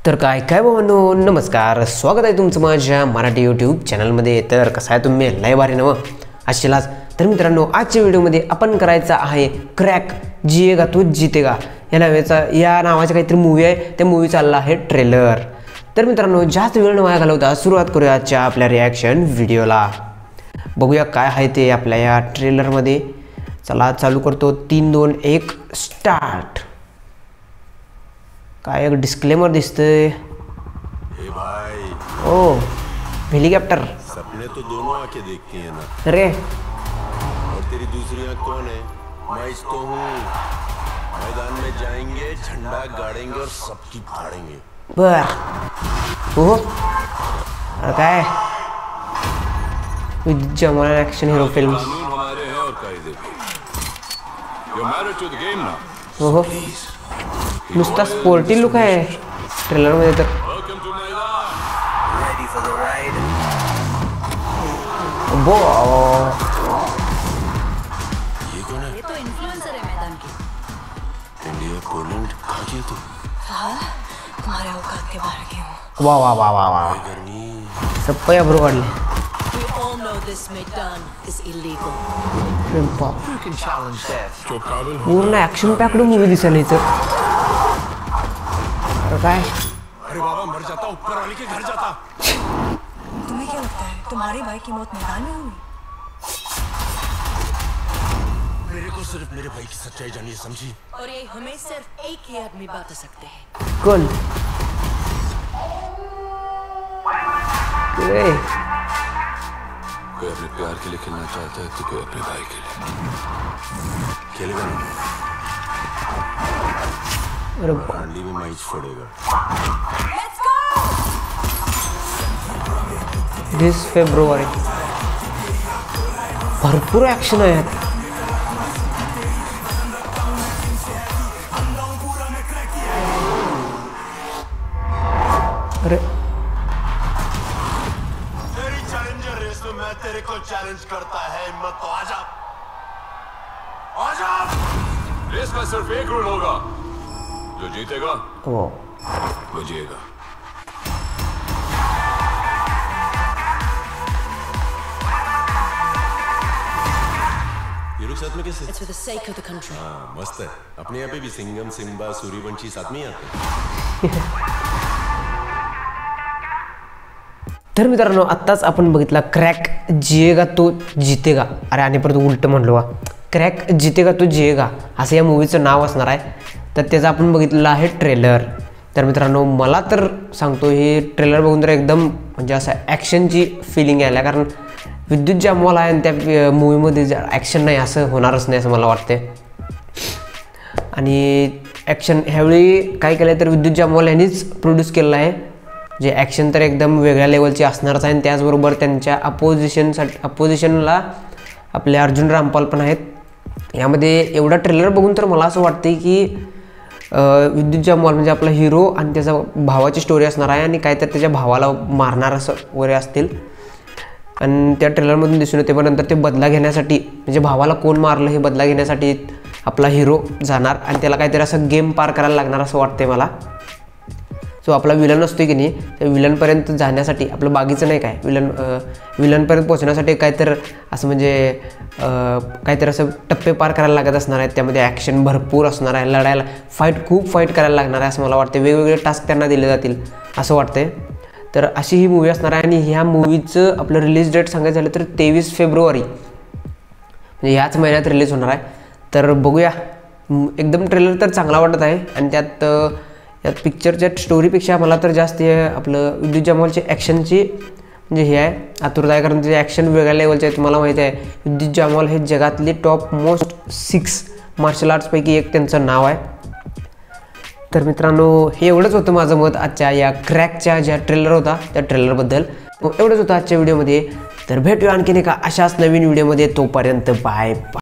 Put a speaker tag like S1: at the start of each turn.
S1: तर काय काय भावांनो, नमस्कार, स्वागत आहे तुमचं माझ्या मराठी यूट्यूब चॅनलमध्ये। तर कसं आहे तुम्ही लय भारी नव आजच्यालाच। तर मित्रांनो, आजच्या व्हिडिओमध्ये आपण करायचा आहे क्रॅक जिएगा तो जीतेगा या नावाचा काहीतरी मूवी आहे। त्या मूवी चालला आहे ट्रेलर। तर मित्रांनो, जास्त वेळ न वाया घालवता सुरुवात करूया आजच्या आपल्या रिॲक्शन व्हिडिओला। बघूया काय आहे ते आपल्या या ट्रेलरमध्ये। चला चालू करतो, 3 2 1 स्टार्ट। काय एक डिस्क्लेमर दिसतंय।
S2: हे भाई,
S1: ओ हेलीकॉप्टर।
S2: सपने तो दोनों आंखें देखती हैं ना।
S1: अरे
S2: और तेरी दूसरी आंख कौन है? मैं तो हूँ। मैदान में जाएंगे, झंडा गाड़ेंगे और सबकी फाड़ेंगे।
S1: बर ओहो, अरे काय जमाना ॲक्शन हिरो फिल्म।
S2: कानून हमारे हैं और कायदे भी। You're married to the game now.
S1: ओहो, नुसता स्पोर्टी लुक आहे ट्रेलरमध्ये। तर
S2: Welcome to मैदान. Ready for the ride.
S1: बो
S2: ये कौन है?
S3: ये तो इन्फ्लुएंसर है मैदान की।
S2: इंडिया, पोलैंड, कहाँ की है तू?
S3: हाँ, तुम्हारे औकात के बाहर की हूँ।
S1: वा वा वा वा वा,
S2: गर्मी।
S1: सप्पा या बरोबर वाढले।
S3: We all know this मैदान is illegal.
S2: You can challenge that. जो काबिल हो।
S1: पूर्ण ॲक्शन पॅक्ड मूवी दिसायला इथं। काय
S2: अरे बाबा, मर जाता, ऊपर वाले के घर जाता।
S3: तुम्हें क्या लगता है तुम्हारे भाई की मौत मैदान में हुई?
S2: मेरे को सिर्फ मेरे भाई की सच्चाई जानिए, समझी?
S3: और ये हमें सिर्फ एक ही आदमी बता सकते हैं।
S1: कोण? ए,
S2: कोई अपने प्यार के लिए खेलना चाहता है तो कोई अपने भाई के लिए खेलेगा ना।
S1: अरे
S2: हांडी में मैच फोड़ेगा।
S3: Let's go!
S1: 20 फेब्रुवारी। भरपूर ॲक्शन आहे यात। अरे
S2: तेरी चैलेंजर रेस में मैं तेरे को चैलेंज करता है, हिम्मत तो आजा। आजा। रेस का सिर्फ एक रूल होगा, जो जीतेगा
S1: ओ
S2: वो जिएगा। ये लोग साथ में कैसे?
S3: It's for the sake of the country.
S2: हाँ, मस्त है। अपने यहाँ पे भी सिंघम, सिम्बा, सूर्यवंशी साथ में ही आते हैं।
S1: तर मित्रांनो, आत्ताच आपण बघितला क्रॅक जिएगा तो जीतेगा। अरे आणि परत उलट म्हणलो, क्रॅक जितेगा तो जिएगा असं या मूवीचं नाव असणार आहे। तर त्याचं आपण बघितलेलं आहे ट्रेलर। तर मित्रांनो, मला तर सांगतो हे ट्रेलर बघून तर एकदम म्हणजे असं ॲक्शनची फिलिंग यायला, कारण विद्युत जामवाल आहे आणि त्या मूवीमध्ये ॲक्शन नाही असं होणारच नाही असं मला वाटते। आणि ॲक्शन ह्यावेळी काय केलं आहे तर विद्युत जामवाल यांनीच प्रोड्यूस केलेलं आहे। जे ॲक्शन तर एकदम वेगळ्या लेवलची असणारच आहे। आणि त्याचबरोबर त्यांच्या अपोजिशनला आपले अर्जुन रामपाल पण आहेत। यामध्ये एवढा ट्रेलर बघून तर मला असं वाटते की विद्युत जामवाल म्हणजे आपला हिरो आणि त्याचा भावाची स्टोरी असणार आहे, आणि काय तर त्याच्या भावाला मारणार असं वगैरे असतील। आणि त्या ट्रेलरमधून दिसून येते, पण नंतर ते बदला घेण्यासाठी म्हणजे भावाला कोण मारलं हे बदला घेण्यासाठी आपला हिरो जाणार आणि त्याला काहीतरी असं गेम पार करायला लागणार असं वाटते मला। जो आपला विलन असतो की नाही, त्या विलनपर्यंत जाण्यासाठी आपलं बागीचं नाही काय विलनपर्यंत पोहोचण्यासाठी काहीतरी असं म्हणजे काहीतरी असं टप्पे पार करायला लागत असणार आहेत। त्यामध्ये ॲक्शन भरपूर असणार आहे, लढायला खूप फाईट करायला लागणार आहे असं मला वाटते। वेगवेगळे टास्क त्यांना दिले जातील असं वाटते। तर अशी ही मूवी असणार आहे। आणि ह्या मूवीचं आपलं रिलीज डेट सांगायचं झालं तर 23 फेब्रुवारी म्हणजे ह्याच महिन्यात रिलीज होणार आहे। तर बघूया, एकदम ट्रेलर तर चांगला वाटत आहे। आणि यात पिक्चरच्या स्टोरीपेक्षा मला तर जास्त आपलं विद्युत जामवालची ॲक्शनची म्हणजे हे आहे आतुरता आहे, कारण त्याचे ॲक्शन वेगळ्या लेवलचे आहेत। तुम्हाला माहिती आहे विद्युत जामवाल हे जगातले टॉप मोस्ट 6 मार्शल आर्ट्सपैकी एक त्यांचं नाव आहे। तर मित्रांनो, हे एवढंच होतं माझं मत आजच्या या क्रॅकच्या ज्या ट्रेलर होता त्या ट्रेलरबद्दल। एवढंच होतं आजच्या व्हिडिओमध्ये। तर भेटूया आणखीन एका अशाच नवीन व्हिडिओमध्ये, तोपर्यंत बाय बाय।